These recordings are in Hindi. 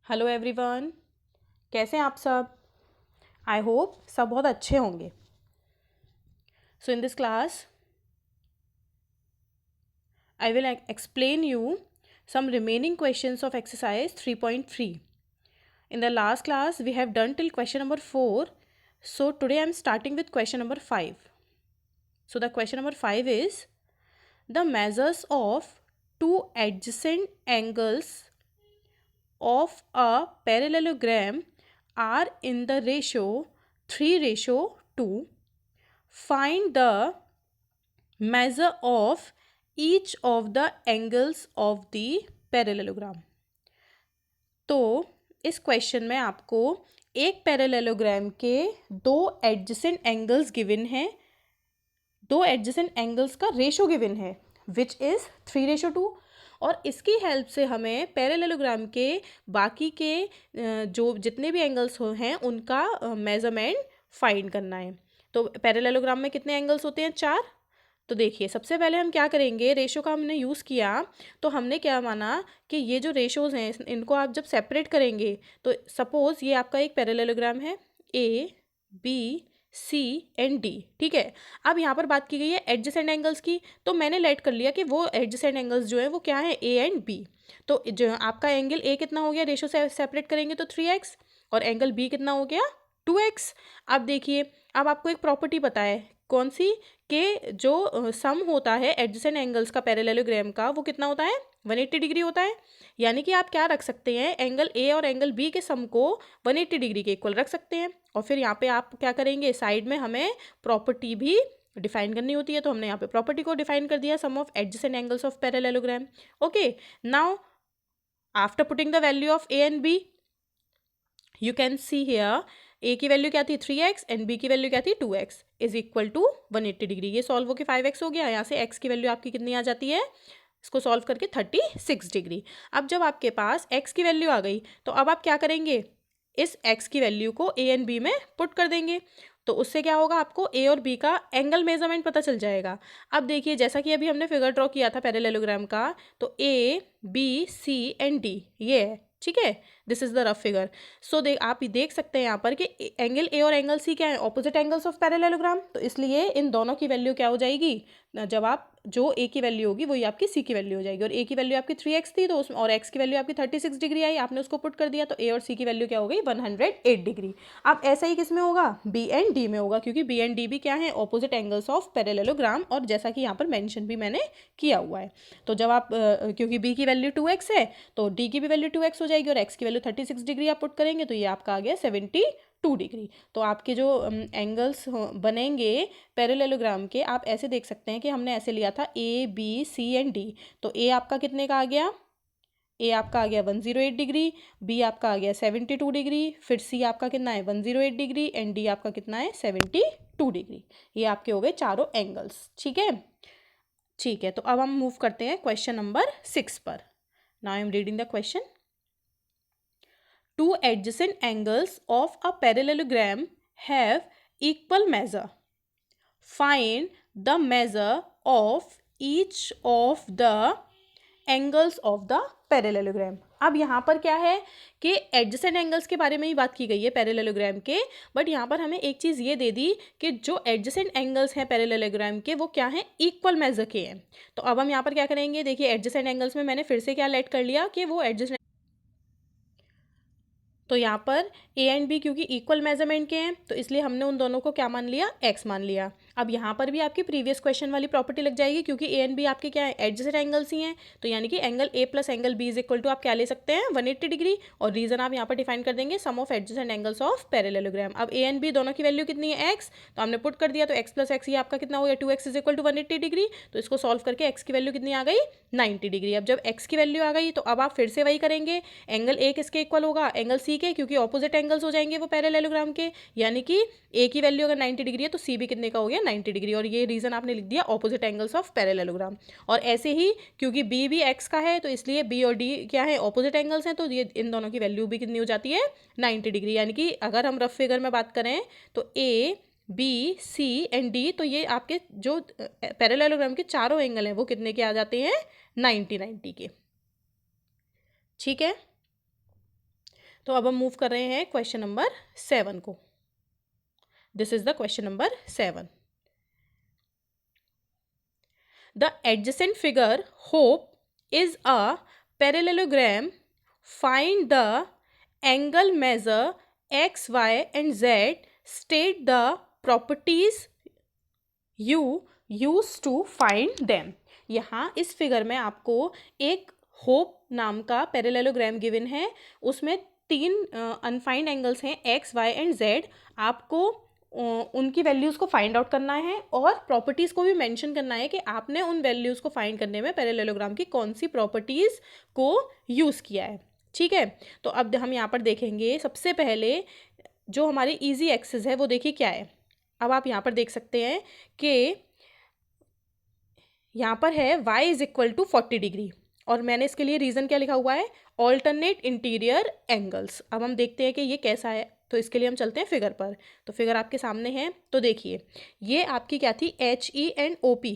हेलो एवरीवन, कैसे हैं आप सब। आई होप सब बहुत अच्छे होंगे। So in this class I will explain you some remaining questions of exercise 3.3. In the last class we have done till question number 4. So today I am starting with question number 5. So the question number 5 is the measures of two adjacent angles of a parallelogram are in the ratio 3:2. Find the measure of each of the angles of the parallelogram. तो इस क्वेश्चन में आपको एक पैरेललोग्राम के दो एडजेसेंट एंगल्स गिवन हैं, दो एडजेसेंट एंगल्स का रेशो गिवन है विच इज़ 3:2 और इसकी हेल्प से हमें पैरेललोग्राम के बाकी के जो जितने भी एंगल्स हैं उनका मेजरमेंट फाइंड करना है। तो पैरेललोग्राम में कितने एंगल्स होते हैं? 4। तो देखिए सबसे पहले हम क्या करेंगे, रेशो का हमने यूज़ किया तो हमने क्या माना कि ये जो रेशोज़ हैं इनको आप जब सेपरेट करेंगे तो सपोज़ ये आपका एक पैरेललोग्राम है A B C and D, ठीक है। अब यहाँ पर बात की गई है एडजेसेंट एंगल्स की, तो मैंने लेट कर लिया कि वो एडजेसेंट एंगल्स जो है वो क्या है, ए एंड बी। तो जो आपका एंगल ए कितना हो गया, रेशो से सेपरेट करेंगे तो 3x और एंगल बी कितना हो गया 2x। अब देखिए अब आपको एक प्रॉपर्टी पता है, कौन सी, कि जो सम होता है एडजेसेंट एंगल्स का पैरेललोग्राम का वो कितना होता है 180 डिग्री होता है। यानी कि आप क्या रख सकते हैं, एंगल ए और एंगल बी के सम को 180 डिग्री के इक्वल रख सकते हैं। और फिर यहाँ पे आप क्या करेंगे, साइड में हमें प्रॉपर्टी भी डिफाइन करनी होती है, तो हमने यहाँ पे प्रॉपर्टी को डिफाइन कर दिया, sum of adjacent angles of parallelogram. Okay, now after putting the value of A and B you can see here A की वैल्यू क्या थी 3x एंड बी की वैल्यू क्या थी 2x is equal to 180 degree. ये सॉल्व होकर 5x हो गया। यहाँ से x की वैल्यू आपकी कितनी आ जाती है, इसको सॉल्व करके 36 डिग्री। अब जब आपके पास x की वैल्यू आ गई तो अब आप क्या करेंगे, इस x की वैल्यू को a एंड b में पुट कर देंगे, तो उससे क्या होगा, आपको a और b का एंगल मेजरमेंट पता चल जाएगा। अब देखिए जैसा कि अभी हमने फिगर ड्रॉ किया था पैरेललोग्राम का, तो a b c and d ये है, ठीक है। This is the rough figure. So आप देख सकते हैं यहाँ पर कि एंगल ए और एंगल सी क्या है, ऑपोजिट एंगल्स ऑफ पैरेललोग्राम, तो इसलिए इन दोनों की वैल्यू क्या हो जाएगी, जब आप जो ए की वैल्यू होगी वही आपकी सी की वैल्यू हो जाएगी। और ए की वैल्यू आपकी 3x थी तो उसमें, और एक्स की वैल्यू आपकी 36 डिग्री आई, आपने उसको पुट कर दिया तो ए और सी की वैल्यू क्या हो गई 108 डिग्री। अब ऐसा ही किस में होगा, बी एंड डी में होगा, क्योंकि बी एंड डी भी क्या है, ऑपोजिट एंगल्स ऑफ पैरेललोग्राम, और जैसा कि यहाँ पर मेंशन भी मैंने किया हुआ है। तो जब आप क्योंकि बी की वैल्यू 2x है तो डी की भी वैल्यू 2x हो जाएगी और एक्स की वैल्यू 36 डिग्री आप पुट करेंगे तो ये आपका आ गया 72 डिग्री। तो आपके जो एंगल्स बनेंगे पैरेललोग्राम के, आप ऐसे देख सकते हैं कि हमने ऐसे लिया था A B C and D. तो ए आपका कितने का आ गया, ए आपका आ गया 108 डिग्री, बी आपका आ गया 72 डिग्री, फिर सी आपका कितना है 108 डिग्री एंड डी आपका कितना है 72 डिग्री। ये आपके हो गए चारों एंगल्स, ठीक है। ठीक है, तो अब हम मूव करते हैं क्वेश्चन नंबर 6 पर। Now I am reading the question. Two adjacent angles of a parallelogram have equal measure. Find the measure of each of the angles of the parallelogram. अब यहाँ पर क्या है कि एडजेसेंट एंगल्स के बारे में ही बात की गई है पैरेललोग्राम के, बट यहाँ पर हमें एक चीज़ ये दे दी कि जो एडजेसेंट एंगल्स हैं पैरेललोग्राम के वो क्या हैं, इक्वल मेजर के हैं। तो अब हम यहाँ पर क्या करेंगे, देखिए एडजेसेंट एंगल्स में मैंने फिर से क्या लेट कर लिया कि वो एडजेसेंट, तो यहाँ पर ए एंड बी क्योंकि इक्वल मेजरमेंट के हैं तो इसलिए हमने उन दोनों को क्या मान लिया, एक्स मान लिया। अब यहाँ पर भी आपकी प्रीवियस क्वेश्चन वाली प्रॉपर्टी लग जाएगी, क्योंकि ए एंड बी आपके क्या है, एडजेसेंट एंगल्स ही हैं, तो यानी कि angle A plus angle B is equal to आप क्या ले सकते हैं 180 डिग्री। और रीजन आप यहाँ पर डिफाइन कर देंगे, sum of adjacent angles of parallelogram. अब ए एंड बी दोनों की वैल्यू कितनी है, एक्स, तो हमने पुट कर दिया, तो एक्स प्लस एक्स ये आपका कितना हो गया 2x is equal to 180 degree. तो इसको सॉल्व करके एक्स की वैल्यू कितनी आ गई 90 डिग्री। अब जब एक्स की वैल्यू आ गई तो अब आप फिर से वही करेंगे, एंगल ए किसके इक्वल होगा, एंगल सी के, क्योंकि ऑपोजिट एंगल्स हो जाएंगे वो पैरेललोग्राम के। यानी कि ए की वैल्यू अगर 90 डिग्री है तो सी भी कितने का हो गया 90 डिग्री, और ये रीजन आपने लिख दिया ऑपोजिट एंगल्स ऑफ पैरेललोग्राम। और ऐसे ही क्योंकि बी भी एक्स का है तो इसलिए बी और डी क्या है, ऑपोजिट एंगल्स हैं, तो ये इन दोनों की वैल्यू भी कितनी हो जाती है 90 डिग्री। यानी कि अगर हम रफ फिगर में बात करें तो A B C and D, तो ये आपके जो पैरेललोग्राम के चारों एंगल हैं वो कितने के आ जाते हैं 90 के, ठीक है। तो अब हम मूव कर रहे हैं क्वेश्चन नंबर 7 को. This is the question number 7. The adjacent figure hope is a parallelogram. Find the angle, measure x, y and z. State the properties you use to find them. यहाँ इस फिगर में आपको एक होप नाम का पैरेललोग्राम गिवन है. उसमें 3 अनफाइंड एंगल्स हैं x, y एंड z. आपको उनकी वैल्यूज़ को फाइंड आउट करना है और प्रॉपर्टीज़ को भी मेंशन करना है कि आपने उन वैल्यूज़ को फाइंड करने में पैरेललोग्राम की कौन सी प्रॉपर्टीज़ को यूज़ किया है. ठीक है, तो अब हम यहाँ पर देखेंगे. सबसे पहले जो हमारी इजी एक्सिस है वो देखिए क्या है. अब आप यहाँ पर देख सकते हैं कि यहाँ पर है y is equal to 40 degree और मैंने इसके लिए रीज़न क्या लिखा हुआ है, ऑल्टरनेट इंटीरियर एंगल्स. अब हम देखते हैं कि ये कैसा है. तो इसके लिए हम चलते हैं फिगर पर. तो फिगर आपके सामने है. तो देखिए ये आपकी क्या थी, H E and O P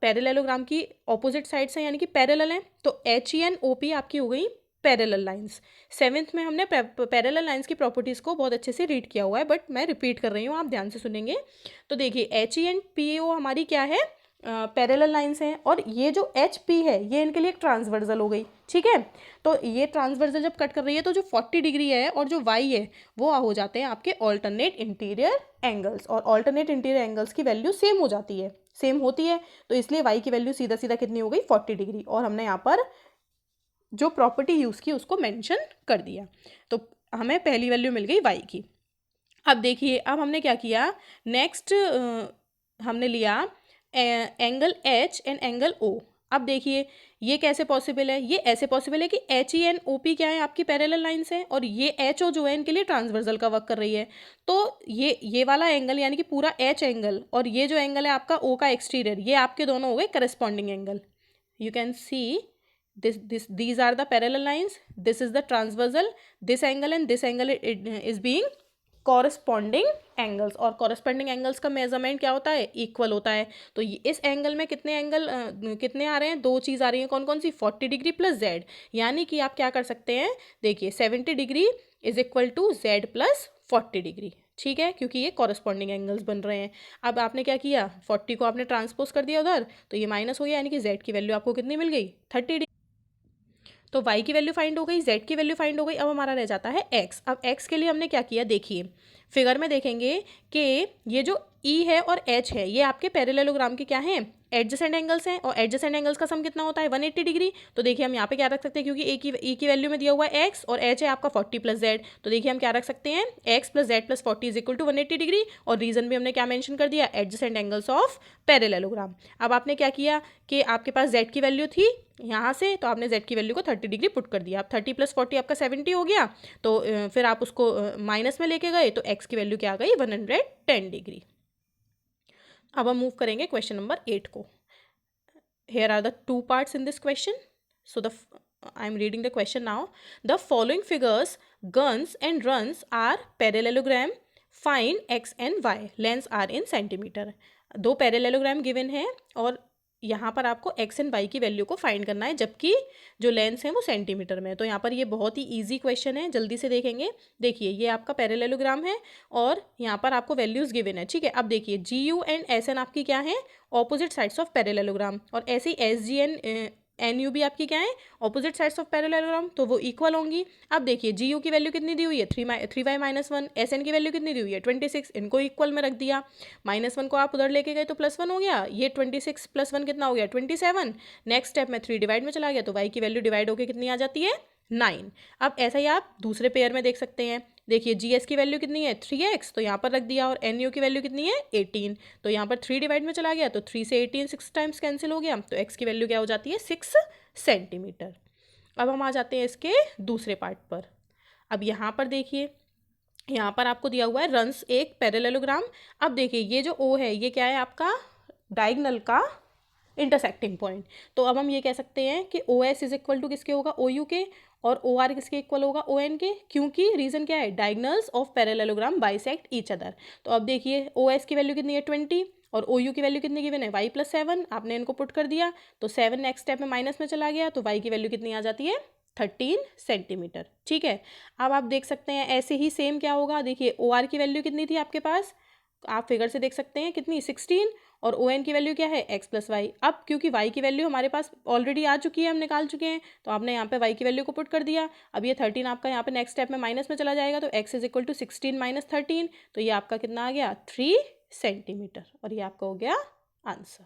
parallelogram की ऑपोजिट साइड्स हैं यानी कि पैरेलल हैं. तो H E and O P आपकी हो गई पैरेलल लाइंस. 7th में हमने पैरेलल लाइंस की प्रॉपर्टीज़ को बहुत अच्छे से रीड किया हुआ है बट मैं रिपीट कर रही हूँ, आप ध्यान से सुनेंगे. तो देखिए H E and P O हमारी क्या है, पैरेलल लाइंस हैं और ये जो एच पी है ये इनके लिए एक ट्रांसवर्जल हो गई. ठीक है, तो ये ट्रांसवर्जल जब कट कर रही है तो जो 40 डिग्री है और जो वाई है वो हो जाते हैं आपके ऑल्टरनेट इंटीरियर एंगल्स. और ऑल्टरनेट इंटीरियर एंगल्स की वैल्यू सेम हो जाती है, सेम होती है. तो इसलिए वाई की वैल्यू सीधा सीधा कितनी हो गई, 40 डिग्री. और हमने यहाँ पर जो प्रॉपर्टी यूज़ की उसको मेंशन कर दिया. तो हमें पहली वैल्यू मिल गई वाई की. अब देखिए अब हमने क्या किया, नेक्स्ट हमने लिया angle H and angle O. अब देखिए ये कैसे पॉसिबल है, ये ऐसे पॉसिबल है कि H E and O P क्या है, आपकी पैरेलल लाइंस हैं और ये एच ओ जो है इनके लिए ट्रांसवर्जल का वर्क कर रही है. तो ये वाला एंगल यानी कि पूरा एच एंगल और ये जो एंगल है आपका ओ का एक्सटीरियर, ये आपके दोनों हो गए corresponding angle. You can C these are the parallel lines, this is the transversal, this angle and this angle is being corresponding angles. और corresponding angles का मेजरमेंट क्या होता है, इक्वल होता है. तो इस एंगल में कितने एंगल कितने आ रहे हैं, 2 चीज़ आ रही हैं. कौन कौन सी, 40 डिग्री प्लस z. यानी कि आप क्या कर सकते हैं, देखिए 70 degree is equal to z plus 40 degree. ठीक है, क्योंकि ये कॉरस्पॉन्डिंग एंगल्स बन रहे हैं. अब आपने क्या किया, 40 को आपने ट्रांसपोज कर दिया उधर तो ये माइनस हो गया यानी कि z की वैल्यू आपको कितनी मिल गई, 30 डिग्री. तो y की वैल्यू फाइंड हो गई, z की वैल्यू फाइंड हो गई. अब हमारा रह जाता है x. अब x के लिए हमने क्या किया, देखिए फिगर में देखेंगे कि ये जो E है और H है ये आपके पैरेललोग्राम के क्या हैं, एडजेसेंट एंगल्स हैं. और एडजेसेंट एंगल्स का सम कितना होता है, 180 डिग्री. तो देखिए हम यहाँ पे क्या रख सकते हैं, क्योंकि E की वैल्यू में दिया हुआ है x और H है आपका 40 प्लस z. तो देखिए हम क्या रख सकते हैं, x plus z plus 40 is equal to 180 degree. और रीजन भी हमने क्या मेंशन कर दिया, एडजेसेंट एंगल्स ऑफ पैरेललोग्राम. अब आपने क्या किया कि आपके पास z की वैल्यू थी यहाँ से, तो आपने z की वैल्यू को 30 डिग्री पुट कर दिया. अब 30 प्लस 40 आपका 70 हो गया. तो फिर आप उसको माइनस में लेके गए तो x की वैल्यू क्या आ गई, 110 डिग्री. अब हम मूव करेंगे क्वेश्चन नंबर 8 को. Here are the 2 parts in this question. So I am reading the question now. The following figures, guns and runs are parallelogram. Find x and y. Lengths are in centimeter. 2 parallelogram given है और यहाँ पर आपको x एंड y की वैल्यू को फाइंड करना है, जबकि जो लेंस है वो सेंटीमीटर में. तो यहाँ पर ये बहुत ही इजी क्वेश्चन है, जल्दी से देखेंगे. देखिए ये आपका पैरेललोग्राम है और यहाँ पर आपको वैल्यूज़ गिवन है. ठीक है, अब देखिए G U and S N आपकी क्या है, ऑपोजिट साइड्स ऑफ पैरेललोग्राम. और ऐसे ही S G and N U भी आपकी क्या है, ऑपोजिट साइड्स ऑफ पैरेललोग्राम, तो वो इक्वल होंगी. अब देखिए जी यू की वैल्यू कितनी दी हुई है, 3y माइनस 1. एस एन की वैल्यू कितनी दी हुई है, 26. इनको इक्वल में रख दिया. -1 को आप उधर लेके गए तो +1 हो गया. ये 26 + 1 कितना हो गया, 27. नेक्स्ट स्टेप में 3 डिवाइड में चला गया तो y की वैल्यू डिवाइड होकर कितनी आ जाती है, 9. अब ऐसा ही आप दूसरे पेयर में देख सकते हैं. देखिए जी एस की वैल्यू कितनी है, 3x, तो यहाँ पर रख दिया. और एन यू की वैल्यू कितनी है, 18. तो यहाँ पर 3 डिवाइड में चला गया तो 3 से 18 6 टाइम्स कैंसिल हो गया. तो x की वैल्यू क्या हो जाती है, 6 सेंटीमीटर. अब हम आ जाते हैं इसके दूसरे पार्ट पर. अब यहाँ पर देखिए, यहाँ पर आपको दिया हुआ है रन्स एक पैरेललोग्राम. अब देखिए ये जो O है ये क्या है, आपका डायगोनल का इंटरसेक्टिंग पॉइंट. तो अब हम ये कह सकते हैं कि O S is equal to किसके होगा, ओ यू के. और ओ आर किसके इक्वल होगा, ओ एन के. क्योंकि रीजन क्या है, diagonals of parallelogram bisect each other. तो अब देखिए ओ एस की वैल्यू कितनी है, 20. और ओ यू की वैल्यू कितनी गिवन है, y प्लस 7. आपने इनको पुट कर दिया तो 7 नेक्स्ट स्टेप में माइनस में चला गया तो y की वैल्यू कितनी आ जाती है, 13 सेंटीमीटर। ठीक है, अब आप देख सकते हैं ऐसे ही सेम क्या होगा, देखिए OR की वैल्यू कितनी थी आपके पास, आप फिगर से देख सकते हैं कितनी 16, और ON की वैल्यू क्या है x प्लस वाई। अब क्योंकि y की वैल्यू हमारे पास ऑलरेडी आ चुकी है, हम निकाल चुके हैं, तो आपने यहाँ पे y की वैल्यू को पुट कर दिया। अब ये 13 आपका यहाँ पे नेक्स्ट स्टेप में माइनस में चला जाएगा, तो x is equal to 16 minus 13, तो ये आपका कितना आ गया 3 सेंटीमीटर, और ये आपका हो गया आंसर।